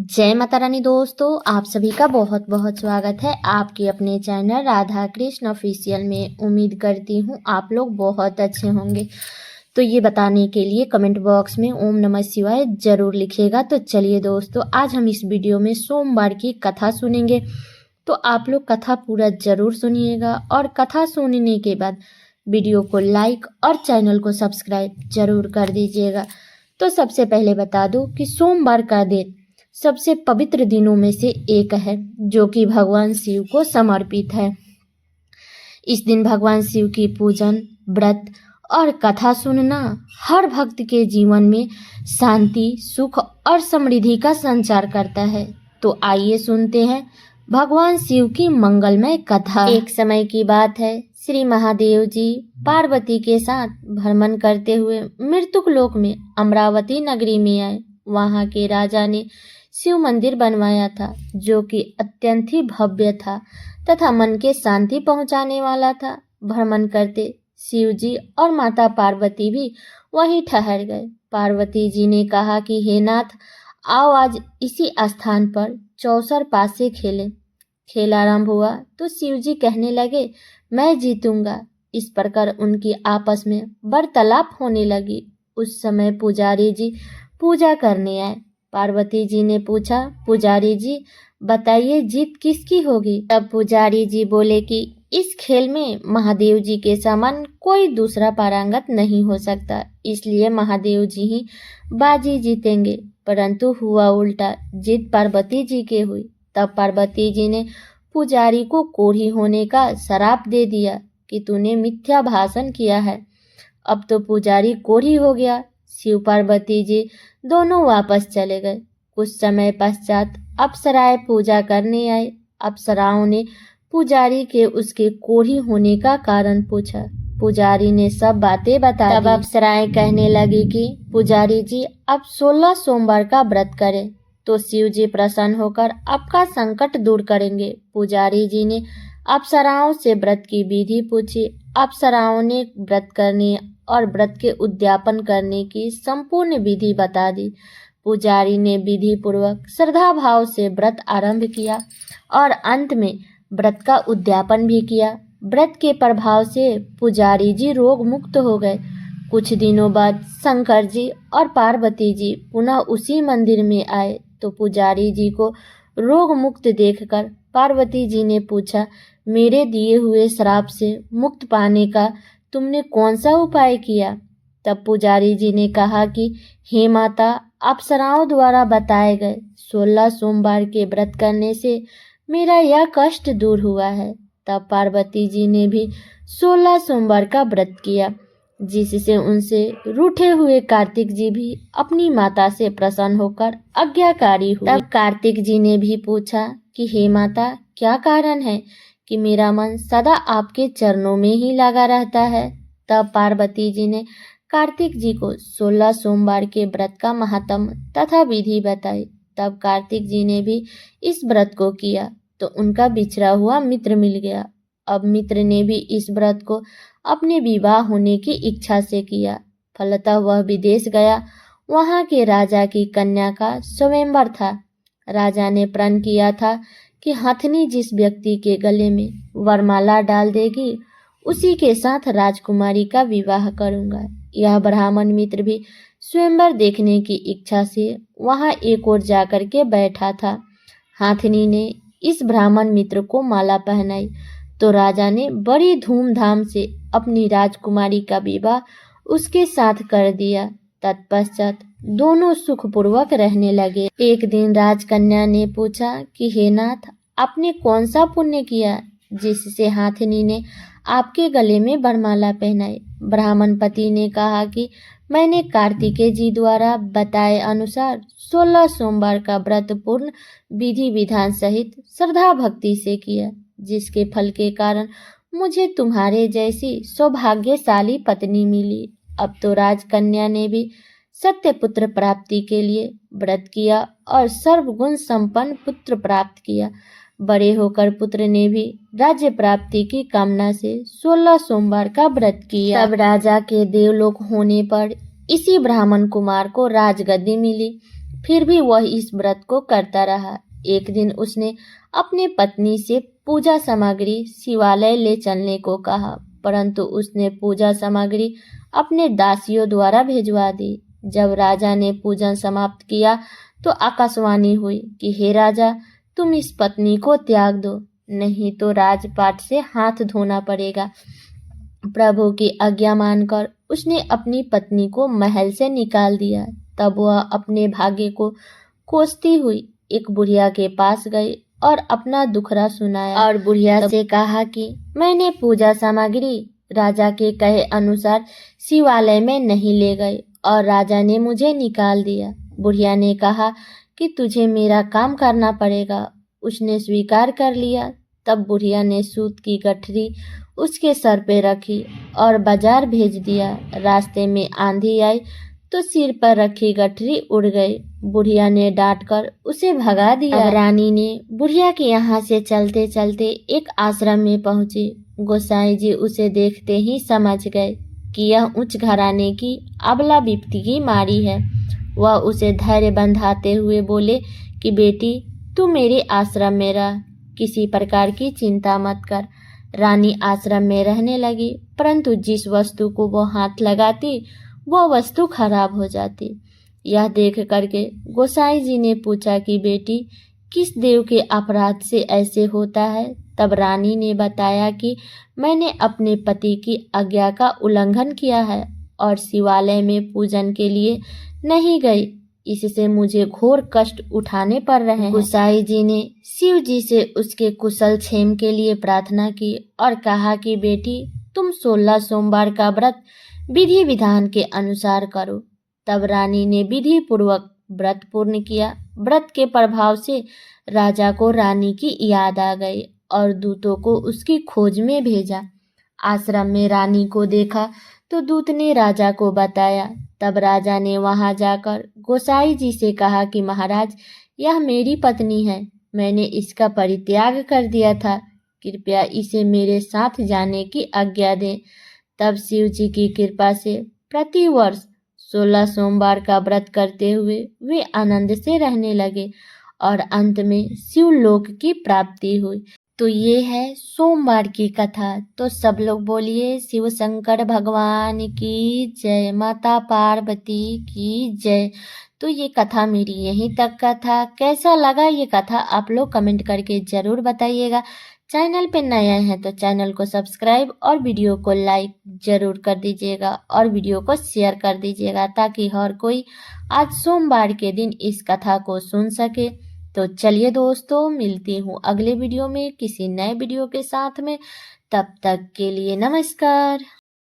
जय माता रानी दोस्तों, आप सभी का बहुत बहुत स्वागत है आपके अपने चैनल राधा कृष्ण ऑफिशियल में। उम्मीद करती हूँ आप लोग बहुत अच्छे होंगे। तो ये बताने के लिए कमेंट बॉक्स में ओम नमः शिवाय जरूर लिखिएगा। तो चलिए दोस्तों, आज हम इस वीडियो में सोमवार की कथा सुनेंगे। तो आप लोग कथा पूरा जरूर सुनिएगा और कथा सुनने के बाद वीडियो को लाइक और चैनल को सब्सक्राइब जरूर कर दीजिएगा। तो सबसे पहले बता दूं कि सोमवार का दिन सबसे पवित्र दिनों में से एक है, जो कि भगवान शिव को समर्पित है। इस दिन भगवान शिव की पूजन, व्रत और कथा सुनना हर भक्त के जीवन में शांति, सुख और समृद्धि का संचार करता है। तो आइए सुनते हैं भगवान शिव की मंगलमय कथा। एक समय की बात है, श्री महादेव जी पार्वती के साथ भ्रमण करते हुए मृत्युक लोक में अमरावती नगरी में आए। वहां के राजा ने शिव मंदिर बनवाया था, जो कि अत्यंत ही भव्य था तथा मन के शांति पहुंचाने वाला था। भ्रमण करते शिव जी और माता पार्वती भी वहीं ठहर गए। पार्वती जी ने कहा कि हे नाथ, आओ आज इसी स्थान पर चौसर पासे खेलें। खेल आरंभ हुआ तो शिव जी कहने लगे, मैं जीतूंगा। इस प्रकार उनकी आपस में वार्तालाप होने लगी। उस समय पुजारी जी पूजा करने आए। पार्वती जी ने पूछा, पुजारी जी बताइए जीत किसकी होगी? तब पुजारी जी बोले कि इस खेल में महादेव जी के समान कोई दूसरा पारंगत नहीं हो सकता, इसलिए महादेव जी ही बाजी जीतेंगे। परंतु हुआ उल्टा, जीत पार्वती जी के हुई। तब पार्वती जी ने पुजारी को कोढ़ी होने का श्राप दे दिया कि तूने मिथ्या भाषण किया है। अब तो पुजारी कोढ़ी हो गया। शिव पार्वती जी दोनों वापस चले गए। कुछ समय पश्चात अप्सराएं पूजा करने आए। अप्सराओं ने पुजारी के उसके कोढ़ी होने का कारण पूछा। पुजारी ने सब बातें बता दी। तब अप्सराएं कहने लगी कि पुजारी जी अब 16 सोमवार का व्रत करें तो शिव जी प्रसन्न होकर आपका संकट दूर करेंगे। पुजारी जी ने अप्सराओं से व्रत की विधि पूछी। अप्सराओं ने व्रत करने और व्रत के उद्यापन करने की संपूर्ण विधि बता दी। पुजारी ने विधि पूर्वक श्रद्धा भाव से व्रत आरंभ किया और अंत में व्रत का उद्यापन भी किया। व्रत के प्रभाव से पुजारी जी रोग मुक्त हो गए। कुछ दिनों बाद शंकर जी और पार्वती जी पुनः उसी मंदिर में आए तो पुजारी जी को रोग मुक्त देखकर पार्वती जी ने पूछा, मेरे दिए हुए श्राप से मुक्त पाने का तुमने कौन सा उपाय किया? तब पुजारी जी ने कहा कि हे माता, अप्सराओं द्वारा बताए गए 16 सोमवार के व्रत करने से मेरा यह कष्ट दूर हुआ है। तब पार्वती जी ने भी 16 सोमवार का व्रत किया, जिससे उनसे रूठे हुए कार्तिक जी भी अपनी माता से प्रसन्न होकर आज्ञाकारी हुए। तब कार्तिक जी ने भी पूछा कि हे माता, क्या कारण है कि मेरा मन सदा आपके चरणों में ही लगा रहता है? तब पार्वती जी ने कार्तिक जी को 16 सोमवार के व्रत का महात्म्य तथा विधि बताई। तब कार्तिक जी ने भी इस व्रत को किया तो उनका बिछड़ा हुआ मित्र मिल गया। अब मित्र ने भी इस व्रत को अपने विवाह होने की इच्छा से किया। फलतः वह विदेश गया। वहां के राजा की कन्या का स्वयंवर था। राजा ने प्रण किया था कि हथनी जिस व्यक्ति के गले में वरमाला डाल देगी, उसी के साथ राजकुमारी का विवाह करूंगा। यह ब्राह्मण मित्र भी स्वयंवर देखने की इच्छा से वहां एक ओर जाकर के बैठा था। हाथनी ने इस ब्राह्मण मित्र को माला पहनाई तो राजा ने बड़ी धूमधाम से अपनी राजकुमारी का विवाह उसके साथ कर दिया। तत्पश्चात दोनों सुखपूर्वक रहने लगे। एक दिन राजकन्या ने पूछा कि हे नाथ, आपने कौन सा पुण्य किया जिससे हाथनी ने आपके गले में वरमाला पहनाई? ब्राह्मण पति ने कहा कि मैंने कार्तिकेय जी द्वारा बताए अनुसार 16 सोमवार का व्रत पूर्ण विधि विधान सहित श्रद्धा भक्ति से किया, जिसके फल के कारण मुझे तुम्हारे जैसी सौभाग्यशाली पत्नी मिली। अब तो राजकन्या ने भी सत्य पुत्र प्राप्ति के लिए व्रत किया और सर्वगुण संपन्न पुत्र प्राप्त किया। बड़े होकर पुत्र ने भी राज्य प्राप्ति की कामना से 16 सोमवार का व्रत किया। तब राजा के देवलोक होने पर इसी ब्राह्मण कुमार को राजगद्दी मिली। फिर भी वह इस व्रत को करता रहा। एक दिन उसने अपनी पत्नी से पूजा सामग्री शिवालय ले चलने को कहा, परंतु उसने पूजा सामग्री अपने दासियों द्वारा भिजवा दी। जब राजा ने पूजन समाप्त किया तो आकाशवाणी हुई कि हे राजा, तुम इस पत्नी को त्याग दो, नहीं तो राजपाट से हाथ धोना पड़ेगा। प्रभु की आज्ञा मानकर उसने अपनी पत्नी को महल से निकाल दिया। तब वह अपने भाग्य को कोसती हुई एक बुढ़िया के पास गई और अपना दुखड़ा सुनाया और बुढ़िया से कहा कि मैंने पूजा सामग्री राजा के कहे अनुसार शिवालय में नहीं ले गई और राजा ने मुझे निकाल दिया। बुढ़िया ने कहा कि तुझे मेरा काम करना पड़ेगा। उसने स्वीकार कर लिया। तब बुढ़िया ने सूत की गठरी उसके सर पे रखी और बाजार भेज दिया। रास्ते में आंधी आई तो सिर पर रखी गठरी उड़ गई। बुढ़िया ने डांटकर उसे भगा दिया। अब रानी ने बुढ़िया के यहाँ से चलते चलते एक आश्रम में पहुंची। गोसाई जी उसे देखते ही समझ गए कि यह उच्च घराने की अबला विपत्ति की मारी है। वह उसे धैर्य बंधाते हुए बोले कि बेटी, तू मेरे आश्रम में रह, किसी प्रकार की चिंता मत कर। रानी आश्रम में रहने लगी, परंतु जिस वस्तु को वो हाथ लगाती वह वस्तु खराब हो जाती। यह देख करके गोसाई जी ने पूछा कि बेटी, किस देव के अपराध से ऐसे होता है? तब रानी ने बताया कि मैंने अपने पति की आज्ञा का उल्लंघन किया है और शिवालय में पूजन के लिए नहीं गई, इससे मुझे घोर कष्ट उठाने पड़ रहे हैं। गोसाई जी ने शिव जी से उसके कुशल क्षेम के लिए प्रार्थना की और कहा कि बेटी, तुम 16 सोमवार का व्रत विधि विधान के अनुसार करो। तब रानी ने विधि पूर्वक व्रत पूर्ण किया। व्रत के प्रभाव से राजा को रानी की याद आ गई और दूतों को उसकी खोज में भेजा। आश्रम में रानी को देखा तो दूत ने राजा को बताया। तब राजा ने वहां जाकर गोसाई जी से कहा कि महाराज, यह मेरी पत्नी है, मैंने इसका परित्याग कर दिया था, कृपया इसे मेरे साथ जाने की आज्ञा दें। तब शिव जी की कृपा से प्रति वर्ष 16 सोमवार का व्रत करते हुए वे आनंद से रहने लगे और अंत में शिवलोक की प्राप्ति हुई। तो ये है सोमवार की कथा। तो सब लोग बोलिए शिव शंकर भगवान की जय, माता पार्वती की जय। तो ये कथा मेरी यहीं तक का था। कैसा लगा ये कथा आप लोग कमेंट करके ज़रूर बताइएगा। चैनल पे नया है तो चैनल को सब्सक्राइब और वीडियो को लाइक ज़रूर कर दीजिएगा और वीडियो को शेयर कर दीजिएगा ताकि हर कोई आज सोमवार के दिन इस कथा को सुन सके। तो चलिए दोस्तों, मिलती हूँ अगले वीडियो में किसी नए वीडियो के साथ में। तब तक के लिए नमस्कार।